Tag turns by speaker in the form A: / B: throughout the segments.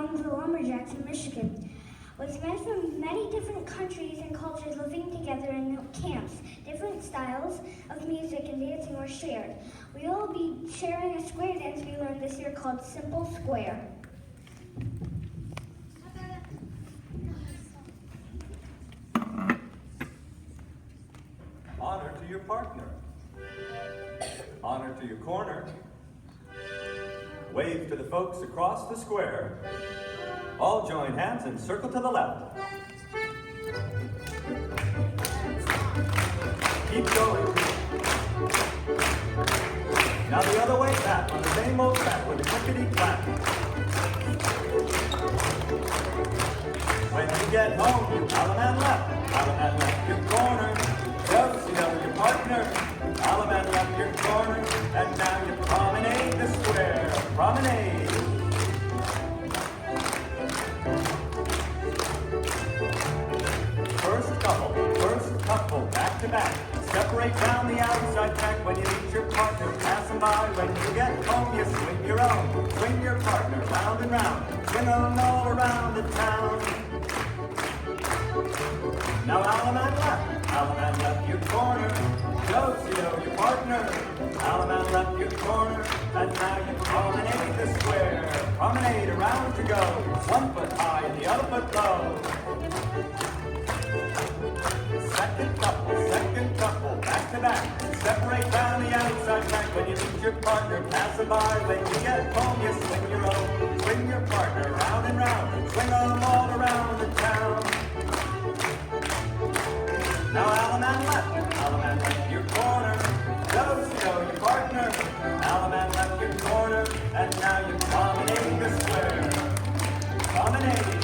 A: among the lumberjacks in Michigan, with men from many different countries and cultures living together in camps. Different styles of music and dancing were shared. We will be sharing a square dance we learned this year called Simple Square.
B: Honor to your partner. Honor to your corner. Wave to the folks across the square. All join hands and circle to the left. Keep going. Now the other way back on the same old track with a clickety-clack. When you get home, you Alaman left your corner. Yo, your partner. Alaman left your corner. And now you promenade the square. Promenade. First couple, back to back. Separate down the outside track when you meet your partner. Pass them by when you get home. You swing your own. Swing your partner round and round. Swing them all around the town. Now Alaman left your corner. Yo, your partner. Alaman left your corner. And now you promenade the square. Promenade around to go. 1 foot high and the other foot low. Second couple, back to back. Separate down the outside track when you meet your partner. Pass them by when you get home. You swing your own. Swing your partner round and round. Swing them all around the town. Now Alaman left your corner. Go, your partner. Alaman left your corner. And now you promenade the square. Promenade.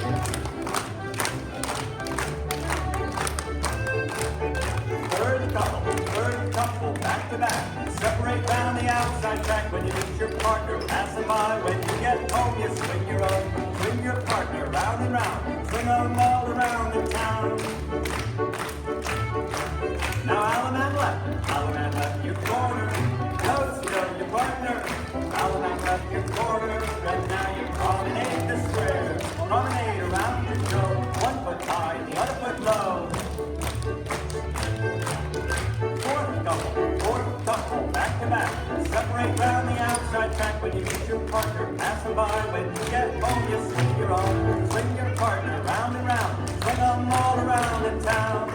B: Third couple, back to back. Separate down the outside track when you meet your partner. Pass them by when you get home. You swing your own. Swing your partner round and round. Swing them all around the town. Now Alaman left your corner. Go, your partner. Alaman left your corner. And now you promenade the square. Promenade around the show. 1 foot high and the other foot low. Fourth couple, back to back. Separate round the outside track when you meet your partner. Pass them by when you get home. You swing your own. Swing your partner round and round. Swing them all around the town.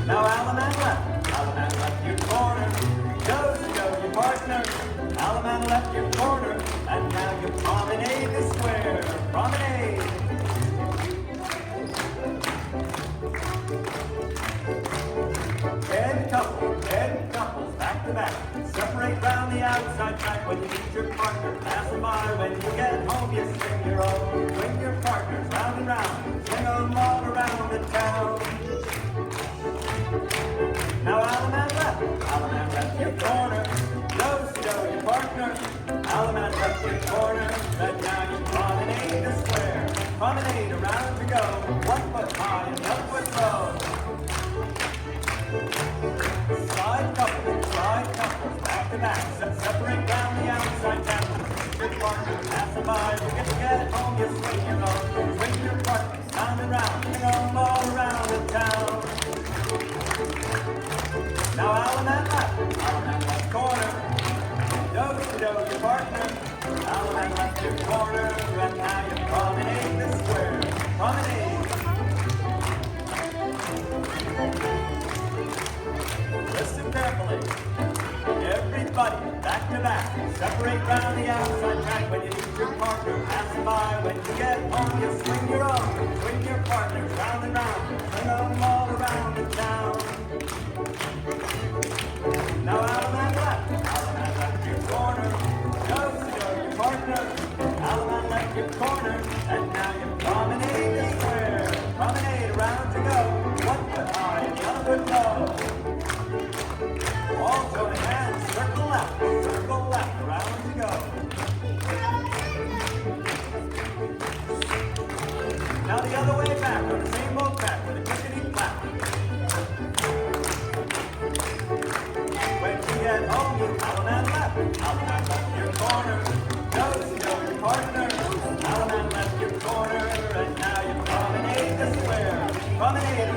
B: Now Alaman left your corner. Go, your partner. Alaman left your corner. And now you promenade the square. Promenade. Ten couples, back to back. Separate round the outside track when you meet your partner. Pass them by when you get home. You swing your own. Swing your partners round and round. Swing them all around the town. Now Alaman left your corner. Go, your partner. Alaman left your corner. And now you promenade the square. Promenade around to go. 1 foot high and the other foot low. Side couples, back to back. Separate down the outside track. Your partner, pass them by. When you get home, you swing your own. Swing your partner, round and round. Swing them all around the town. Now Alaman left corner. Go, your partner. Alaman left your corner. And now you promenade the square. Promenade. Listen carefully. Everybody, back to back. Separate round the outside track when you meet your partner. Pass them by when you get home. You swing your own. Swing your partners round and round. Swing them all around the town. Now Alaman left your corner. Go, your partner. Alaman left your corner. And now you promenade the square. Promenade around to go. 1 foot high and the other foot low. All join hands, circle left, around to go. Now the other way back on the same old track with a clickety-clack. When you get home, you Alaman left your corner. Go, your partner. promenade